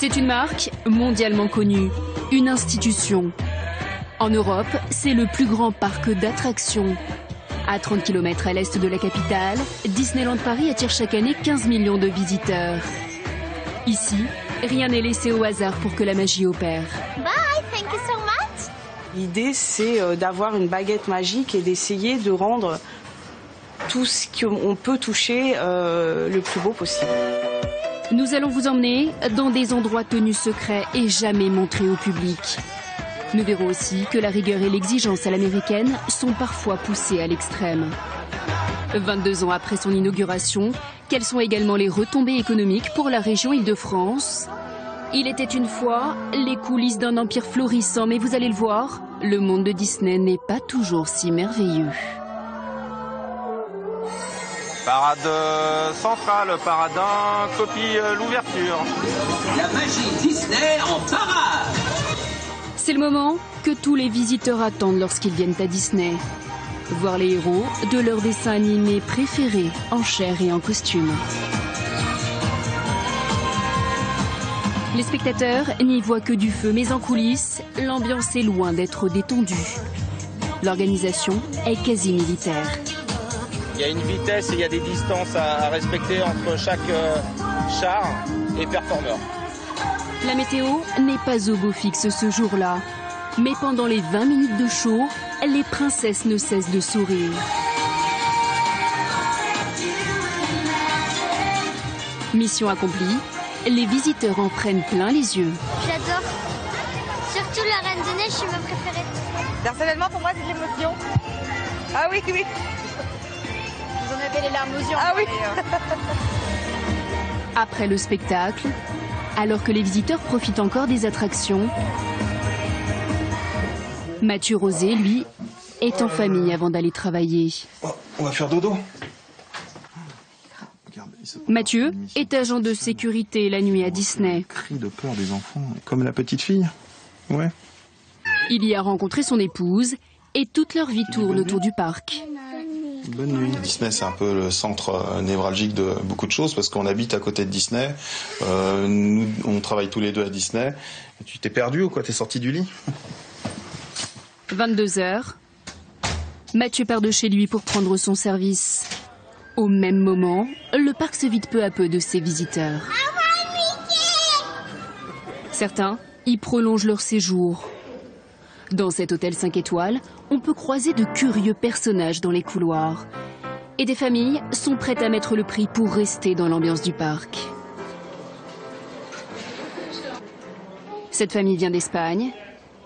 C'est une marque mondialement connue, une institution. En Europe, c'est le plus grand parc d'attractions. À 30 km à l'est de la capitale, Disneyland Paris attire chaque année 15 millions de visiteurs. Ici, rien n'est laissé au hasard pour que la magie opère. Bye, thank you so much. L'idée, c'est d'avoir une baguette magique et d'essayer de rendre tout ce qu'on peut toucher le plus beau possible. Nous allons vous emmener dans des endroits tenus secrets et jamais montrés au public. Nous verrons aussi que la rigueur et l'exigence à l'américaine sont parfois poussées à l'extrême. 22 ans après son inauguration, quelles sont également les retombées économiques pour la région Île-de-France? Il était une fois les coulisses d'un empire florissant, mais vous allez le voir, le monde de Disney n'est pas toujours si merveilleux. Parade centrale, paradin, copie l'ouverture. La magie Disney en parade. C'est le moment que tous les visiteurs attendent lorsqu'ils viennent à Disney. Voir les héros de leurs dessins animés préférés en chair et en costume. Les spectateurs n'y voient que du feu, mais en coulisses, l'ambiance est loin d'être détendue. L'organisation est quasi militaire. Il y a une vitesse et il y a des distances à respecter entre chaque char et performeur. La météo n'est pas au beau fixe ce jour-là. Mais pendant les 20 minutes de show, les princesses ne cessent de sourire. Mission accomplie, les visiteurs en prennent plein les yeux. J'adore. Surtout la Reine des Neiges, c'est ma préférée. Personnellement, pour moi, c'est de l'émotion. Ah oui, oui. Vous en avez les larmes aux yeux. Ah oui. Après le spectacle, alors que les visiteurs profitent encore des attractions, Mathieu Rosé, lui, est en famille avant d'aller travailler. Oh, on va faire dodo. Mathieu est agent de sécurité la nuit à Disney. Cri de peur des enfants, comme la petite fille. Ouais. Il y a rencontré son épouse et toute leur vie tourne autour du parc. Bonne nuit. Disney, c'est un peu le centre névralgique de beaucoup de choses parce qu'on habite à côté de Disney. Nous, on travaille tous les deux à Disney. Tu t'es perdu ou quoi? T'es sorti du lit? 22 heures. Mathieu part de chez lui pour prendre son service. Au même moment, le parc se vide peu à peu de ses visiteurs. Certains y prolongent leur séjour. Dans cet hôtel 5 étoiles, on peut croiser de curieux personnages dans les couloirs. Et des familles sont prêtes à mettre le prix pour rester dans l'ambiance du parc. Cette famille vient d'Espagne.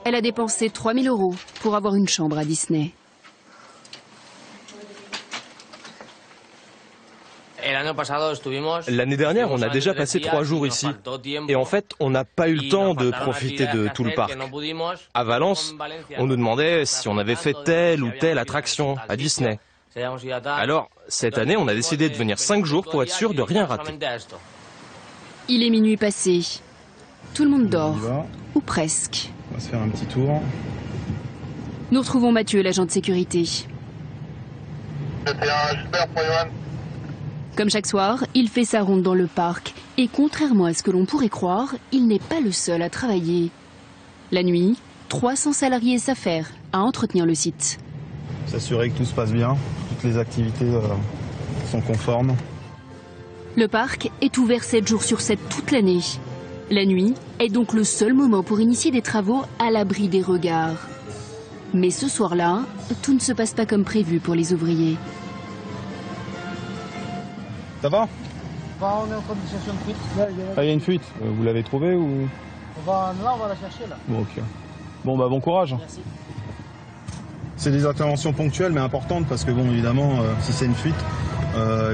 Elle a dépensé 3 000 € pour avoir une chambre à Disney. L'année dernière, on a déjà passé 3 jours ici. Et en fait, on n'a pas eu le temps de profiter de tout le parc. À Valence, on nous demandait si on avait fait telle ou telle attraction à Disney. Alors, cette année, on a décidé de venir 5 jours pour être sûr de rien rater. Il est minuit passé. Tout le monde dort, ou presque. On va se faire un petit tour. Nous retrouvons Mathieu, l'agent de sécurité. Comme chaque soir, il fait sa ronde dans le parc. Et contrairement à ce que l'on pourrait croire, il n'est pas le seul à travailler. La nuit, 300 salariés s'affairent à entretenir le site. S'assurer que tout se passe bien, toutes les activités sont conformes. Le parc est ouvert 7 jours sur 7 toute l'année. La nuit est donc le seul moment pour initier des travaux à l'abri des regards. Mais ce soir-là, tout ne se passe pas comme prévu pour les ouvriers. Ça va? On est en train de chercher une fuite. Ah, il y a une fuite. Vous l'avez trouvée ou? Là, on va la chercher là. Bon, ok. Bon, bah bon courage. Merci. C'est des interventions ponctuelles mais importantes parce que bon, évidemment, si c'est une fuite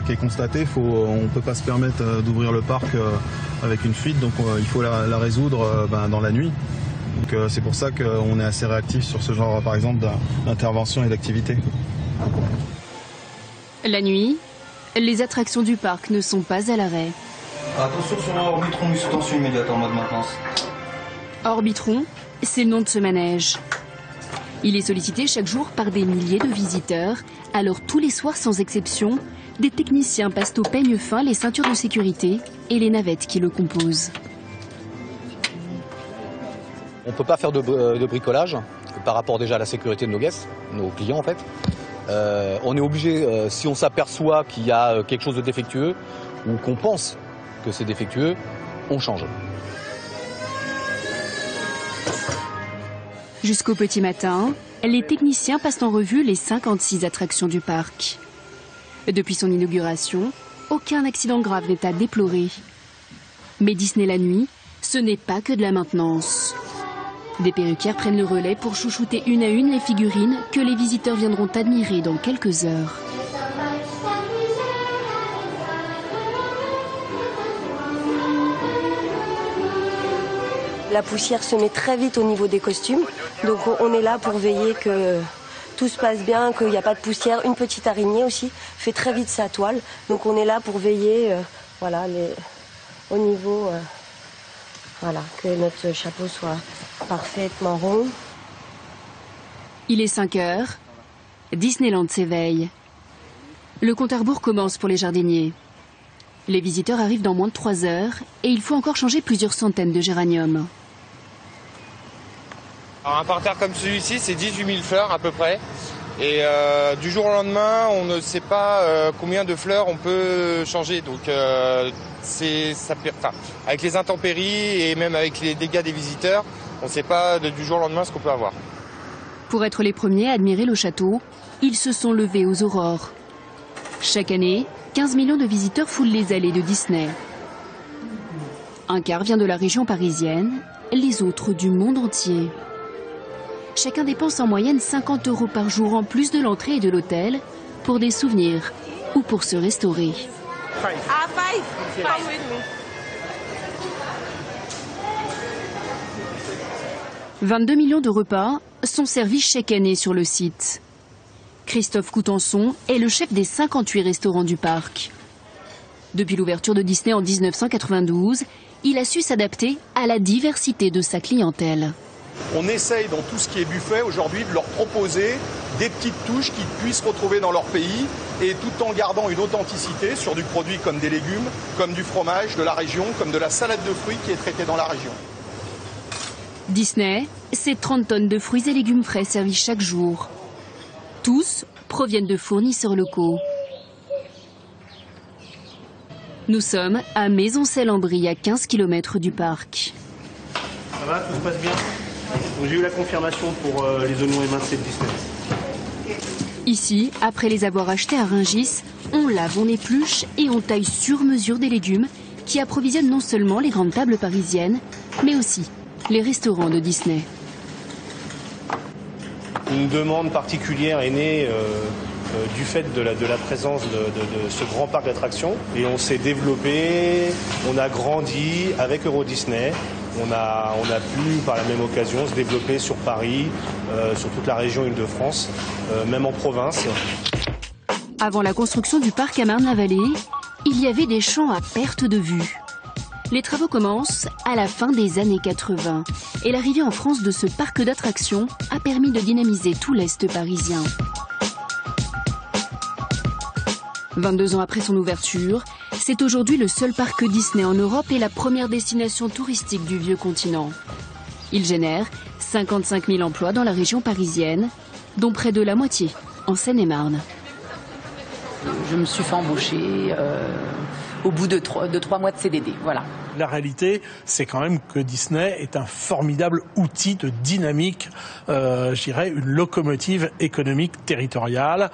qui est constatée, on ne peut pas se permettre d'ouvrir le parc avec une fuite, donc il faut la résoudre dans la nuit. Donc c'est pour ça qu'on est assez réactif sur ce genre, par exemple, d'intervention et d'activité. La nuit, les attractions du parc ne sont pas à l'arrêt. Attention sur un Orbitron, sous tension immédiate en mode maintenance. Orbitron, c'est le nom de ce manège. Il est sollicité chaque jour par des milliers de visiteurs. Alors tous les soirs, sans exception, des techniciens passent au peigne fin les ceintures de sécurité et les navettes qui le composent. On ne peut pas faire de bricolage par rapport déjà à la sécurité de nos guests, nos clients en fait. On est obligé, si on s'aperçoit qu'il y a quelque chose de défectueux ou qu'on pense que c'est défectueux, on change. Jusqu'au petit matin, les techniciens passent en revue les 56 attractions du parc. Depuis son inauguration, aucun accident grave n'est à déplorer. Mais Disney la nuit, ce n'est pas que de la maintenance. Des perruquières prennent le relais pour chouchouter une à une les figurines que les visiteurs viendront admirer dans quelques heures. La poussière se met très vite au niveau des costumes, donc on est là pour veiller que tout se passe bien, qu'il n'y a pas de poussière. Une petite araignée aussi fait très vite sa toile, donc on est là pour veiller voilà, au niveau, voilà, que notre chapeau soit parfaitement rond. Il est 5 heures, Disneyland s'éveille. Le compte à rebours commence pour les jardiniers. Les visiteurs arrivent dans moins de 3 heures et il faut encore changer plusieurs centaines de géraniums. Alors un parterre comme celui-ci, c'est 18 000 fleurs à peu près. Et du jour au lendemain, on ne sait pas combien de fleurs on peut changer. Donc avec les intempéries et même avec les dégâts des visiteurs, on ne sait pas du jour au lendemain ce qu'on peut avoir. Pour être les premiers à admirer le château, ils se sont levés aux aurores. Chaque année, 15 millions de visiteurs foulent les allées de Disney. Un quart vient de la région parisienne, les autres du monde entier. Chacun dépense en moyenne 50 € par jour en plus de l'entrée et de l'hôtel pour des souvenirs ou pour se restaurer. 22 millions de repas sont servis chaque année sur le site. Christophe Coutenson est le chef des 58 restaurants du parc. Depuis l'ouverture de Disney en 1992, il a su s'adapter à la diversité de sa clientèle. On essaye dans tout ce qui est buffet aujourd'hui de leur proposer des petites touches qu'ils puissent retrouver dans leur pays et tout en gardant une authenticité sur du produit comme des légumes, comme du fromage de la région, comme de la salade de fruits qui est traitée dans la région. Disney, c'est 30 tonnes de fruits et légumes frais servis chaque jour. Tous proviennent de fournisseurs locaux. Nous sommes à Maisoncelles-en-Brie, à 15 km du parc. Ça va, tout se passe bien? J'ai eu la confirmation pour les oignons émincés de Disney. Ici, après les avoir achetés à Rungis, on lave, on épluche et on taille sur mesure des légumes qui approvisionnent non seulement les grandes tables parisiennes, mais aussi les restaurants de Disney. Une demande particulière est née du fait de la présence de ce grand parc d'attractions. Et on s'est développé, on a grandi avec Euro Disney. On a pu, par la même occasion, se développer sur Paris, sur toute la région Île-de-France, même en province. Avant la construction du parc à Marne-la-Vallée, il y avait des champs à perte de vue. Les travaux commencent à la fin des années 80 et l'arrivée en France de ce parc d'attractions a permis de dynamiser tout l'Est parisien. 22 ans après son ouverture, c'est aujourd'hui le seul parc Disney en Europe et la première destination touristique du vieux continent. Il génère 55 000 emplois dans la région parisienne, dont près de la moitié en Seine-et-Marne. Je me suis fait embaucher au bout de 3 mois de CDD, voilà. La réalité, c'est quand même que Disney est un formidable outil de dynamique, je dirais une locomotive économique territoriale,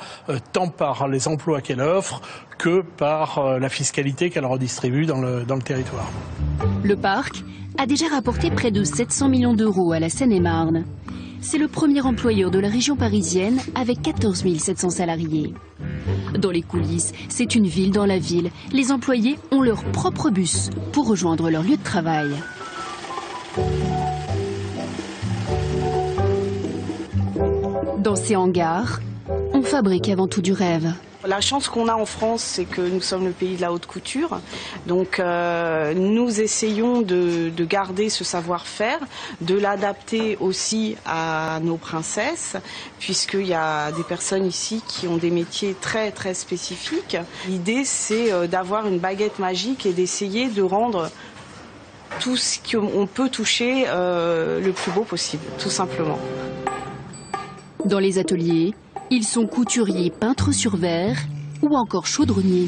tant par les emplois qu'elle offre que par la fiscalité qu'elle redistribue dans le territoire. Le parc a déjà rapporté près de 700 millions d'euros à la Seine-et-Marne. C'est le premier employeur de la région parisienne avec 14 700 salariés. Dans les coulisses, c'est une ville dans la ville. Les employés ont leur propre bus pour rejoindre leur lieu de travail. Dans ces hangars, on fabrique avant tout du rêve. La chance qu'on a en France, c'est que nous sommes le pays de la haute couture. Donc nous essayons de garder ce savoir-faire, de l'adapter aussi à nos princesses, puisqu'il y a des personnes ici qui ont des métiers très très spécifiques. L'idée, c'est d'avoir une baguette magique et d'essayer de rendre tout ce qu'on peut toucher le plus beau possible, tout simplement. Dans les ateliers, ils sont couturiers, peintres sur verre ou encore chaudronniers.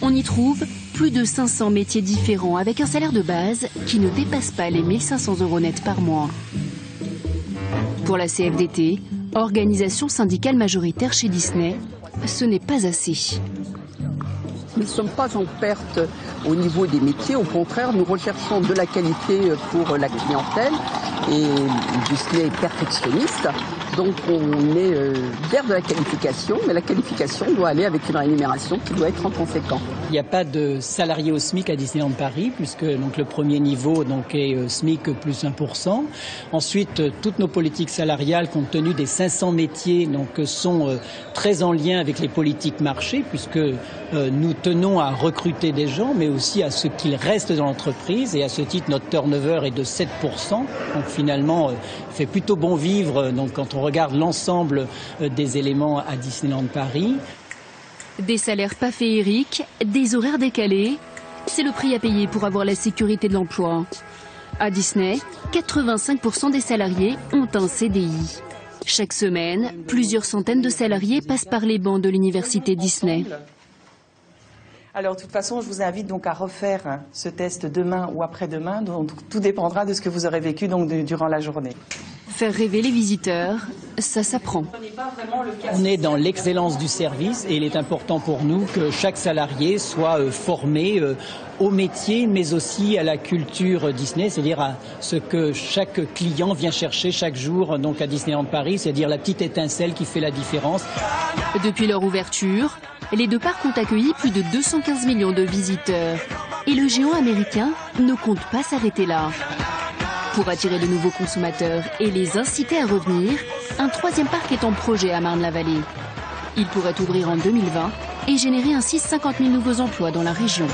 On y trouve plus de 500 métiers différents avec un salaire de base qui ne dépasse pas les 1 500 € net par mois. Pour la CFDT, organisation syndicale majoritaire chez Disney, ce n'est pas assez. Nous ne sommes pas en perte au niveau des métiers, au contraire, nous recherchons de la qualité pour la clientèle et Disney est perfectionniste, donc on est vers de la qualification, mais la qualification doit aller avec une rémunération qui doit être en conséquent. Il n'y a pas de salariés au SMIC à Disneyland Paris, puisque donc, le premier niveau donc, est SMIC plus 1%. Ensuite, toutes nos politiques salariales, compte tenu des 500 métiers, donc, sont très en lien avec les politiques marché, puisque nous tenons à recruter des gens, mais aussi à ce qu'ils restent dans l'entreprise. Et à ce titre, notre turnover est de 7%. Donc finalement, fait plutôt bon vivre donc, quand on regarde l'ensemble des éléments à Disneyland Paris. Des salaires pas féeriques, des horaires décalés, c'est le prix à payer pour avoir la sécurité de l'emploi. À Disney, 85% des salariés ont un CDI. Chaque semaine, plusieurs centaines de salariés passent par les bancs de l'université Disney. Alors, de toute façon, je vous invite donc à refaire ce test demain ou après-demain. Donc, tout dépendra de ce que vous aurez vécu donc, durant la journée. Faire rêver les visiteurs, ça s'apprend. On est dans l'excellence du service et il est important pour nous que chaque salarié soit formé au métier, mais aussi à la culture Disney, c'est-à-dire à ce que chaque client vient chercher chaque jour donc à Disneyland Paris, c'est-à-dire la petite étincelle qui fait la différence. Depuis leur ouverture, les deux parcs ont accueilli plus de 215 millions de visiteurs. Et le géant américain ne compte pas s'arrêter là. Pour attirer de nouveaux consommateurs et les inciter à revenir, un troisième parc est en projet à Marne-la-Vallée. Il pourrait ouvrir en 2020 et générer ainsi 50 000 nouveaux emplois dans la région.